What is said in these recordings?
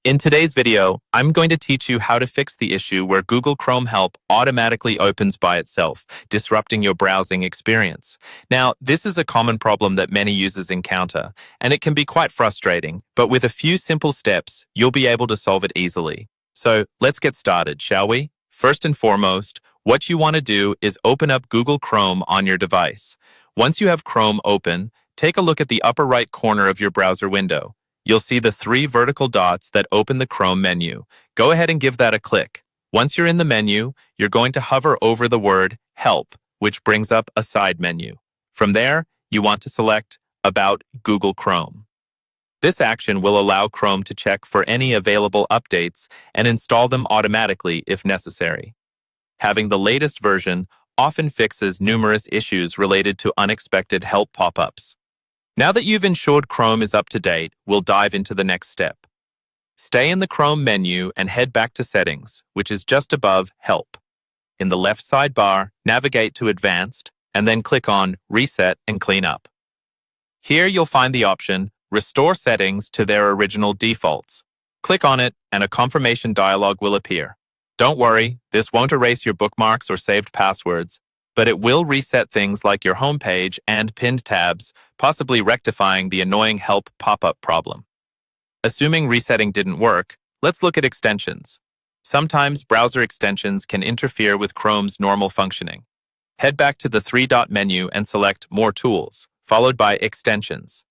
In today's video, I'm going to teach you how to fix the issue where Google Chrome Help automatically opens by itself, disrupting your browsing experience. Now, this is a common problem that many users encounter, and it can be quite frustrating, but with a few simple steps, you'll be able to solve it easily. So let's get started, shall we? First and foremost, what you want to do is open up Google Chrome on your device. Once you have Chrome open, take a look at the upper right corner of your browser window. You'll see the three vertical dots that open the Chrome menu. Go ahead and give that a click. Once you're in the menu, you're going to hover over the word Help, which brings up a side menu. From there, you want to select About Google Chrome. This action will allow Chrome to check for any available updates and install them automatically if necessary. Having the latest version often fixes numerous issues related to unexpected help pop-ups. Now that you've ensured Chrome is up to date, we'll dive into the next step. Stay in the Chrome menu and head back to Settings, which is just above Help. In the left sidebar, navigate to Advanced, and then click on Reset and Clean Up. Here you'll find the option Restore Settings to their original defaults. Click on it, and a confirmation dialog will appear. Don't worry, this won't erase your bookmarks or saved passwords, but it will reset things like your home page and pinned tabs, possibly rectifying the annoying help pop-up problem. Assuming resetting didn't work, let's look at extensions. Sometimes browser extensions can interfere with Chrome's normal functioning. Head back to the three-dot menu and select More Tools, followed by Extensions.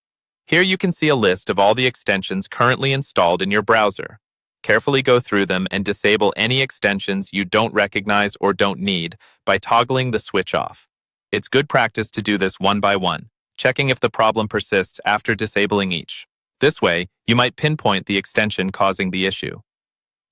Here you can see a list of all the extensions currently installed in your browser. Carefully go through them and disable any extensions you don't recognize or don't need by toggling the switch off. It's good practice to do this one by one, checking if the problem persists after disabling each. This way, you might pinpoint the extension causing the issue.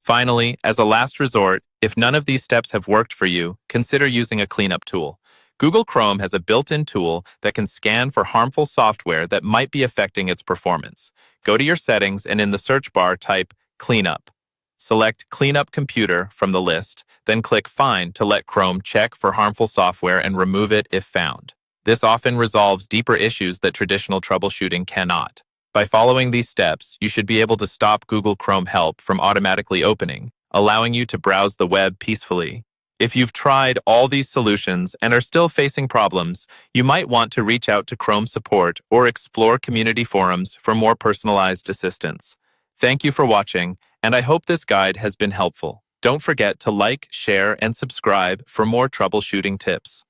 Finally, as a last resort, if none of these steps have worked for you, consider using a cleanup tool. Google Chrome has a built-in tool that can scan for harmful software that might be affecting its performance. Go to your settings and in the search bar type Cleanup. Select Cleanup Computer from the list, then click Find to let Chrome check for harmful software and remove it if found. This often resolves deeper issues that traditional troubleshooting cannot. By following these steps, you should be able to stop Google Chrome Help from automatically opening, allowing you to browse the web peacefully. If you've tried all these solutions and are still facing problems, you might want to reach out to Chrome support or explore community forums for more personalized assistance. Thank you for watching, and I hope this guide has been helpful. Don't forget to like, share, and subscribe for more troubleshooting tips.